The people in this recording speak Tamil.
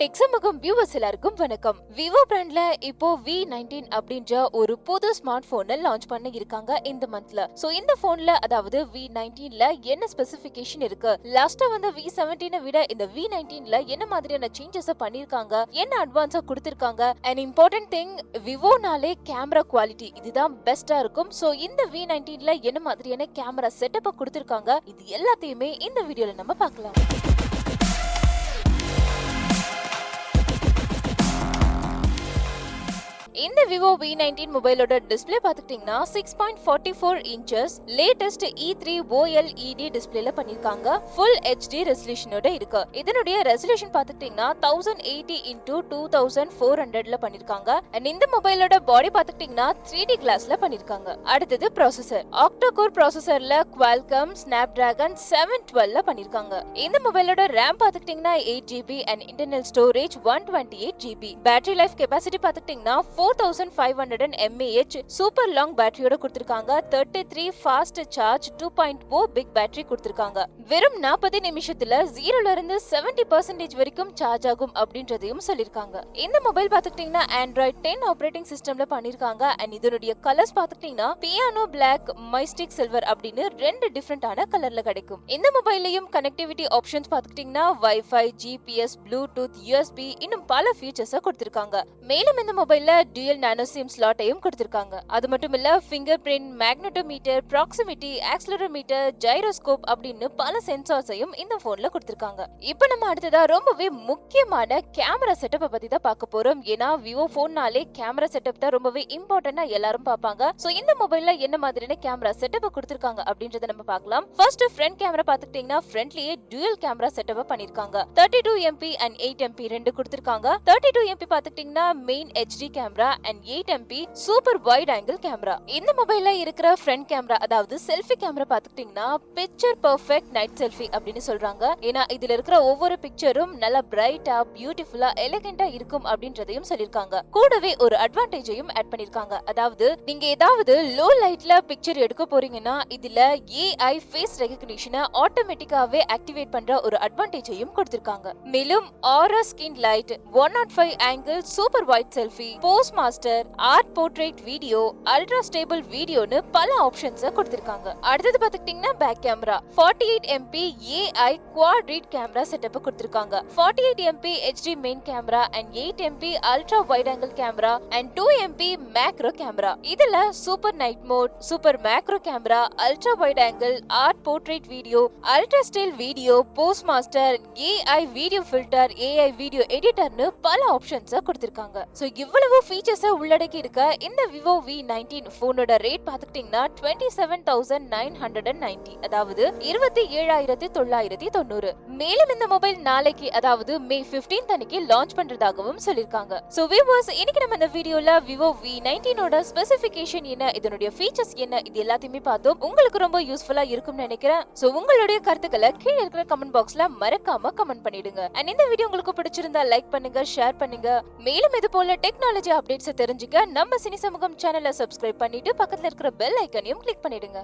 டெக்ஸமுகம் வியூவர்ஸ் எல்லாருக்கும் வணக்கம். விவோ பிராண்ட்ல இப்போ V19 அப்படின்ற ஒரு புது ஸ்மார்ட் போனை லான்ச் பண்ண இருக்காங்க இந்த மந்த்ல. சோ இந்த போன்ல அதாவது V19ல என்ன ஸ்பெசிபிகேஷன் இருக்கு, லாஸ்டா வந்த V17 விட இந்த V19ல என்ன மாதிரியான சேஞ்சஸ் பண்ணிருக்காங்க, என்ன அட்வான்ஸா கொடுத்திருக்காங்க, அண்ட் இம்பார்ட்டன்ட் திங் விவோனாலே கேமரா குவாலிட்டி இதுதான் பெஸ்டா இருக்கும். சோ இந்த V19ல என்ன மாதிரியான கேமரா செட்டப்ப கொடுத்திருக்காங்க, இது எல்லாத்தையுமே இந்த வீடியோல நம்ம பார்க்கலாம். இந்த Vivo V19 மொபைலோட டிஸ்ப்ளே பாத்துக்கிட்டீங்கன்னா 6.44 இன்ச்சஸ் லேட்டஸ்ட் E3 OLED டிஸ்ப்ளேல பண்ணிருக்காங்க. ஃபுல் HD ரெசல்யூஷனோட இருக்கு. இதனுடைய ரெசல்யூஷன் பாத்துக்கிட்டீங்கன்னா 1080 x 2400ல பண்ணிருக்காங்க. அண்ட் இந்த மொபைலோட பாடி பாத்துக்கிட்டீங்கன்னா 3D கிளாஸ்ல பண்ணிருக்காங்க. அடுத்தது ப்ராசஸர். ஆக்டோ-கோர் ப்ராசஸர்ல Qualcomm Snapdragon 712ல பண்ணிருக்காங்க. இந்த மொபைலோட RAM பாத்துக்கிட்டீங்கன்னா 8GB and internal storage 128GB. Battery life capacity பாத்துக்கிட்டீங்கன்னா 4500 mAh சூப்பர் லாங் பேட்டரியோட கொடுத்திருக்காங்க. 33 ஃபாஸ்ட் சார்ஜ் 2.0 பிக் பேட்டரி கொடுத்திருக்காங்க. வெறும் 40 நிமிஷத்துல 0ல இருந்து 70% வரைக்கும் சார்ஜ் ஆகும் அப்படின்றதையும் சொல்லிருக்காங்க. இந்த மொபைல் பாத்துக்கிட்டீங்கன்னா Android 10 ஆப்பரேட்டிங் சிஸ்டம்ல பண்ணிருக்காங்க. அண்ட் இதனுடைய கலர்ஸ் பாத்துக்கிட்டீங்கன்னா பியானோ பிளாக், மைஸ்டிக் சில்வர் அப்படின்னு ரெண்டு டிஃபரெண்டான கலர்ல கிடைக்கும். இந்த மொபைல்லையும் கனெக்டிவிட்டி ஆப்ஷன்ஸ் பாத்துக்கிட்டீங்கன்னா வைஃபை, GPS, ப்ளூடூத், USB இன்னும் பல ஃபீச்சர்ஸ் கொடுத்திருக்காங்க. மேலும் இந்த மொபைல்ல டியூயல் நானோ சிம் ஸ்லாட்டையும் கொடுத்திருக்காங்க. அது மட்டும் இல்ல fingerprint, magnetometer, proximity, accelerometer, gyroscope அப்படின்னு பல சென்சார்ஸையும் இந்த போன்ல கொடுத்திருக்காங்க. இப்போ நம்ம அடுத்ததா ரொம்பவே முக்கியமான கேமரா செட்டப்பை பத்தி தான் பார்க்க போறோம். ஏன்னா விவோ போன்னாலே கேமரா செட்டப் தான் ரொம்பவே இம்பார்ட்டன்டா எல்லாரும் பார்ப்பாங்க. சோ இந்த மொபைல்ல என்ன மாதிரியான கேமரா செட்டப்பை கொடுத்திருக்காங்க அப்படின்றத நம்ம பார்க்கலாம். ஃபர்ஸ்ட் ஃப்ரண்ட் கேமரா பாத்துக்கிட்டீங்கன்னா ஃப்ரண்ட்லயே டியூயல் கேமரா செட்டப்பை பண்ணிருக்காங்க. 32MP அண்ட் 8MP ரெண்டு கொடுத்திருக்காங்க. 32MP பாத்துக்கிட்டீங்கன்னா main HD camera and 8MP super white angle camera. இந்த மொபைல்ல இருக்கிற ஃப்ரண்ட் கேமரா அதாவது செல்ஃபி கேமரா பாத்துக்கிட்டீங்கன்னா பிக்சர் பெர்ஃபெக்ட் நைட் செல்ஃபி அப்படின்னு சொல்றாங்க. ஏன்னா இதுல இருக்கிற ஒவ்வொரு பிக்சரும் நல்லா பிரைட்டா, பியூட்டிஃபுல்லா, எலிகண்டா இருக்கும் அப்படின்றதையும் சொல்லிருக்காங்க. கூடவே ஒரு அட்வான்டேஜையும் ஆட் பண்ணிருக்காங்க. அதாவது நீங்க ஏதாவது லோ லைட்ல பிக்சர் எடுக்க போறீங்கன்னா இதுல AI ஃபேஸ் ரெகக்னிஷனை ஆட்டோமேட்டிக்காவே ஆக்டிவேட் பண்ற ஒரு அட்வான்டேஜையும் கொடுத்திருக்காங்க. மேலும் aura skin light, 105 angle super wide selfie, post master, art portrait video, ultra stable வீடியோன்னு பல ஆப்ஷன்ஸ் கொடுத்திருக்காங்க. அடுத்தது பாத்துக்கிட்டீங்கன்னா back camera 48MP AI quad rear camera setup கொடுத்திருக்காங்க. 48MP HD main camera and 8MP ultra wide angle camera and 2MP macro camera. இதுல super night mode, super macro camera, ultra wide angle, art portrait video, ultra style video, post master, AI video filter, AI video எடிட்டர்னு பல ஆப்ஷன்ஸ் கொடுத்திருக்காங்க. சோ இவ்வளவு ஃபீச்சர்ஸ் உள்ளடக்கி இருக்க இந்த Vivo V19 போனோட ரேட் பாத்துக்கிட்டீங்கன்னா 27,990, அதாவது 27,990. மேலும் இந்த மொபைல் நாளைக்கு அதாவது May 15 அன்னைக்கு லான்ச் பண்றதாகவும் சொல்லிருக்காங்க. சோ வியூவர்ஸ், இன்னைக்கு நம்ம இந்த வீடியோல Vivo V19 ஓட ஸ்பெசிபிகேஷன் என்ன, இதனுடைய ஃபீச்சர்ஸ் என்ன, இது எல்லாத்தையுமே பார்த்தோம். உங்களுக்கு ரொம்ப யூஸ்ஃபுல்லா இருக்கும்னு நினைக்கிறேன். சோ உங்களுடைய கருத்துக்களை கீழே இருக்கிற கமெண்ட் பாக்ஸ்ல மறக்காம கமெண்ட் பண்ணிடுங்க. அண்ட் இந்த வீடியோ உங்களுக்கு பிடிச்சிருந்தா லைக் பண்ணுங்க, ஷேர் பண்ணுங்க. மேலும் இது போல டெக்னாலஜி அப்டேட்ஸ் தெரிஞ்சுக்க நம்ம சினி சமூகம் சேனலை சப்ஸ்கிரைப் பண்ணிட்டு பக்கத்துல இருக்கிற பெல் ஐக்கனையும் கிளிக் பண்ணிடுங்க.